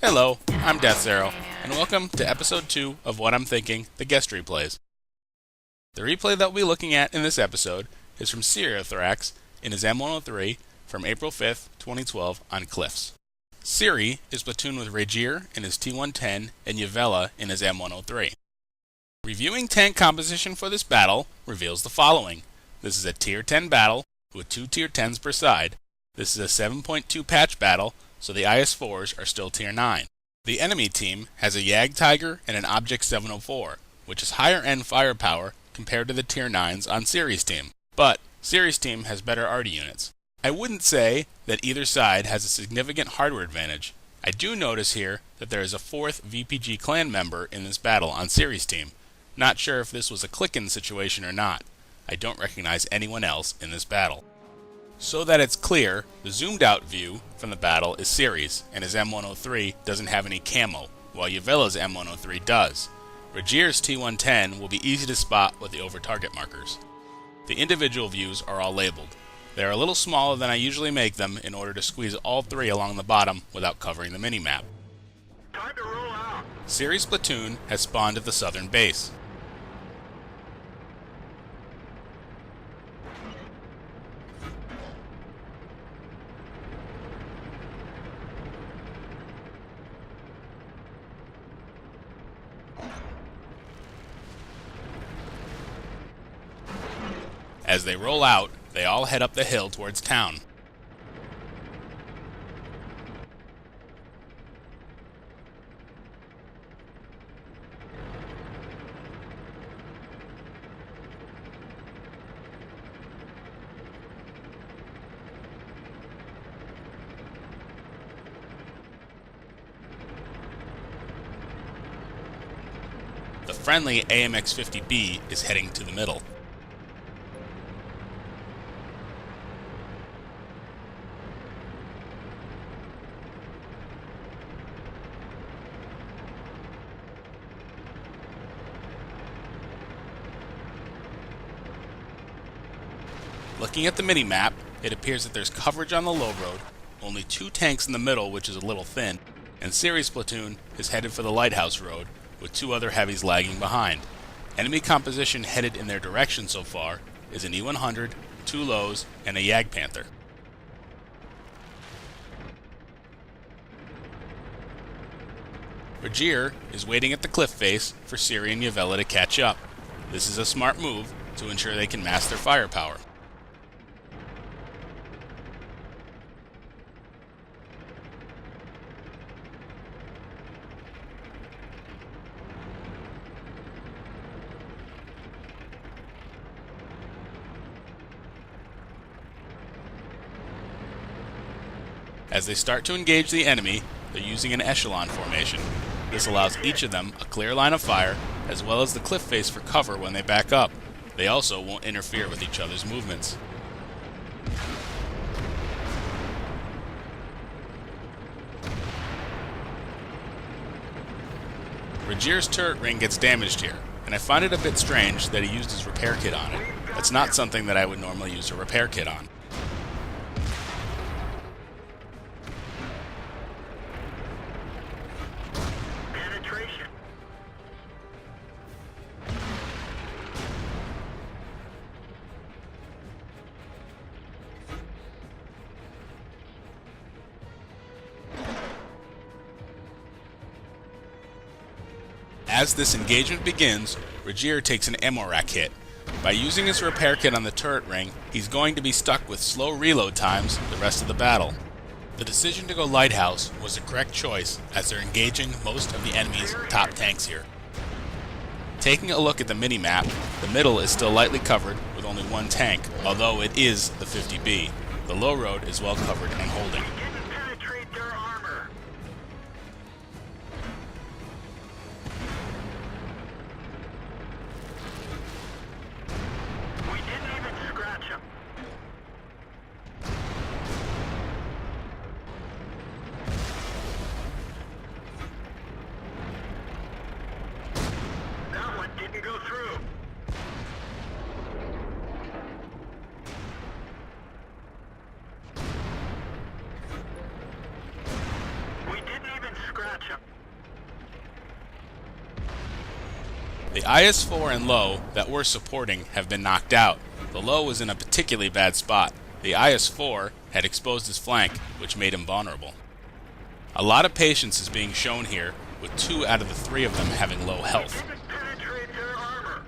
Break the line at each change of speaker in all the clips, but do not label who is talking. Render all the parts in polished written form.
Hello, I'm deathsarrow, and welcome to episode 2 of What I'm Thinking, the guest replays. The replay that we'll be looking at in this episode is from Siriothrax in his M103 from April 5th, 2012 on Cliffs. Siri is platooned with Regier in his T110 and Yavela in his M103. Reviewing tank composition for this battle reveals the following. This is a Tier 10 battle with 2 Tier 10s per side. This is a 7.2 patch battle, so the IS-4s are still Tier 9. The enemy team has a Yag Tiger and an Object 704, which is higher end firepower compared to the Tier 9s on Siri's team. But Siri's team has better arty units. I wouldn't say that either side has a significant hardware advantage. I do notice here that there is a 4th VPG clan member in this battle on Siri's team. Not sure if this was a click-in situation or not. I don't recognize anyone else in this battle. So that it's clear, the zoomed out view from the battle is Siri's, and his M103 doesn't have any camo, while Yavela's M103 does. Regier's T110 will be easy to spot with the over target markers. The individual views are all labeled. They are a little smaller than I usually make them in order to squeeze all 3 along the bottom without covering the minimap.
Time to roll out.
Siri's platoon has spawned at the southern base. As they roll out, they all head up the hill towards town. The friendly AMX-50B is heading to the middle. Looking at the mini-map, it appears that there's coverage on the low road, only 2 tanks in the middle, which is a little thin, and Siri's platoon is headed for the lighthouse road, with 2 other heavies lagging behind. Enemy composition headed in their direction so far is an E100, 2 lows, and a Yag Panther. Regier is waiting at the cliff face for Siri and Yavela to catch up. This is a smart move to ensure they can mask their firepower. As they start to engage the enemy, they're using an echelon formation. This allows each of them a clear line of fire, as well as the cliff face for cover when they back up. They also won't interfere with each other's movements. Regier's turret ring gets damaged here, and I find it a bit strange that he used his repair kit on it. That's not something that I would normally use a repair kit on.
Penetration.
As this engagement begins, Regier takes an ammo rack hit. By using his repair kit on the turret ring, he's going to be stuck with slow reload times the rest of the battle. The decision to go lighthouse was the correct choice as they're engaging most of the enemy's top tanks here. Taking a look at the mini-map, the middle is still lightly covered with only 1 tank, although it is the 50B. The low road is well covered and holding.
Didn't penetrate their armor. We didn't even scratch them. That one didn't go through. scratch
The IS-4 and Low that were supporting have been knocked out. The Low was in a particularly bad spot. The IS-4 had exposed his flank, which made him vulnerable. A lot of patience is being shown here, with 2 out of the 3 of them having low health.
Didn't penetrate their armor.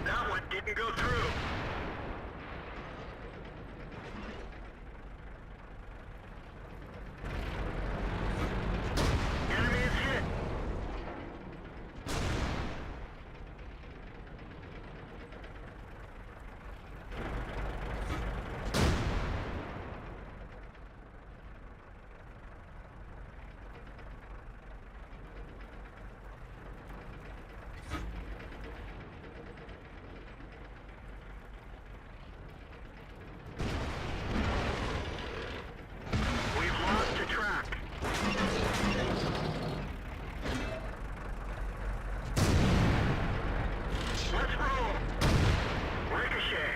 That one didn't go through. Enemy is hit. We've lost the track. Let's roll. Ricochet.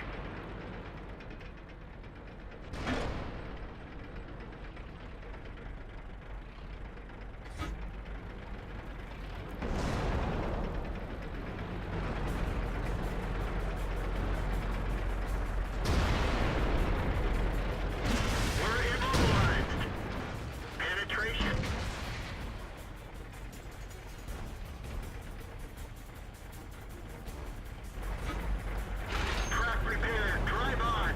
We're immobilized. Penetration. Track repaired. Drive on.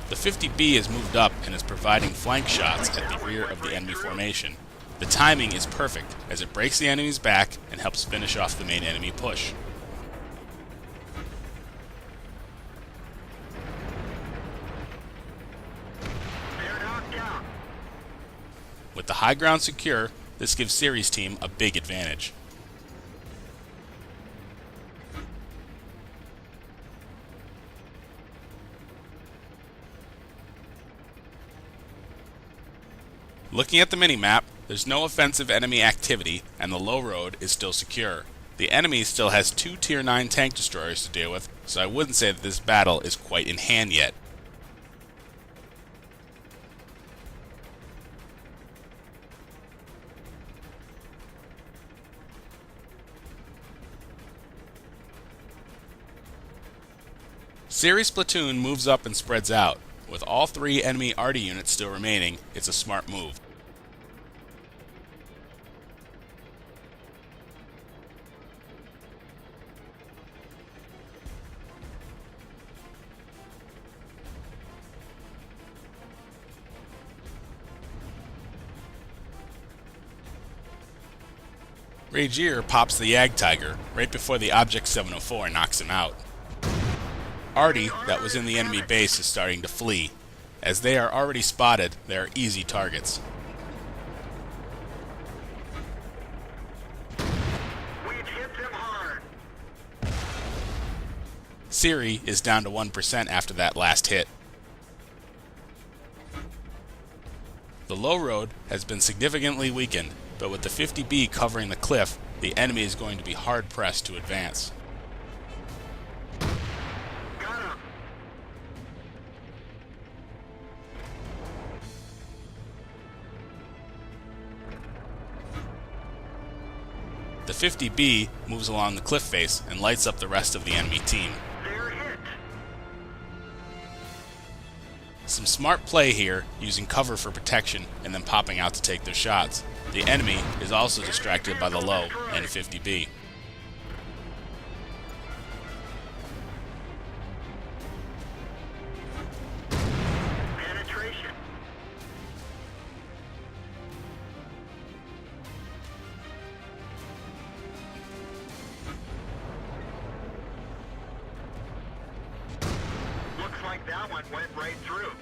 The 50B has moved up and is providing flank shots at the rear of the enemy formation. The timing is perfect, as it breaks the enemy's back and helps finish off the main enemy push.
They're knocked out.
With the high ground secure, this gives Siri's team a big advantage. Looking at the minimap, there's no offensive enemy activity and the low road is still secure. The enemy still has 2 Tier 9 tank destroyers to deal with, so I wouldn't say that this battle is quite in hand yet. Siri's platoon moves up and spreads out. With all 3 enemy arty units still remaining, it's a smart move. Ragier pops the Yag Tiger right before the Object 704 knocks him out. Arty, that was in the enemy base, is starting to flee. As they are already spotted, they are easy targets.
We've hit them hard.
Siri is down to 1% after that last hit. The low road has been significantly weakened, but with the 50B covering the cliff, the enemy is going to be hard-pressed to advance.
Got him.
The 50B moves along the cliff face and lights up the rest of the enemy team.
They're hit.
Some smart play here, using cover for protection and then popping out to take their shots. The enemy is also distracted by the low and 50B.
Penetration. Looks like that one went right through.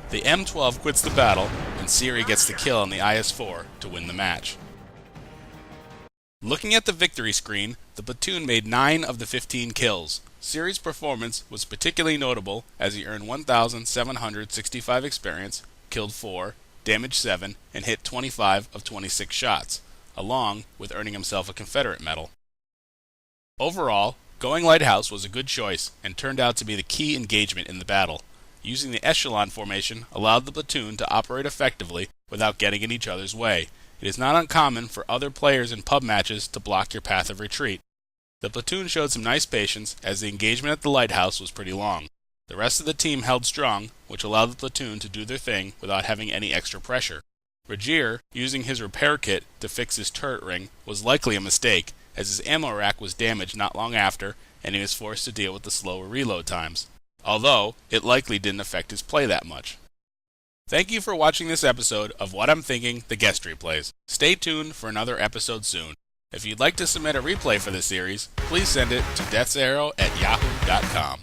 The M12 quits the battle, and Siri gets the kill on the IS-4 to win the match. Looking at the victory screen, the platoon made 9 of the 15 kills. Siri's performance was particularly notable as he earned 1,765 experience, killed 4, damaged 7, and hit 25 of 26 shots, along with earning himself a Confederate medal. Overall, going lighthouse was a good choice and turned out to be the key engagement in the battle. Using the echelon formation allowed the platoon to operate effectively without getting in each other's way. It is not uncommon for other players in pub matches to block your path of retreat. The platoon showed some nice patience as the engagement at the lighthouse was pretty long. The rest of the team held strong, which allowed the platoon to do their thing without having any extra pressure. Regier, using his repair kit to fix his turret ring, was likely a mistake, as his ammo rack was damaged not long after and he was forced to deal with the slower reload times, although it likely didn't affect his play that much. Thank you for watching this episode of What I'm Thinking, the guest replays. Stay tuned for another episode soon. If you'd like to submit a replay for this series, please send it to deathsarrow@yahoo.com.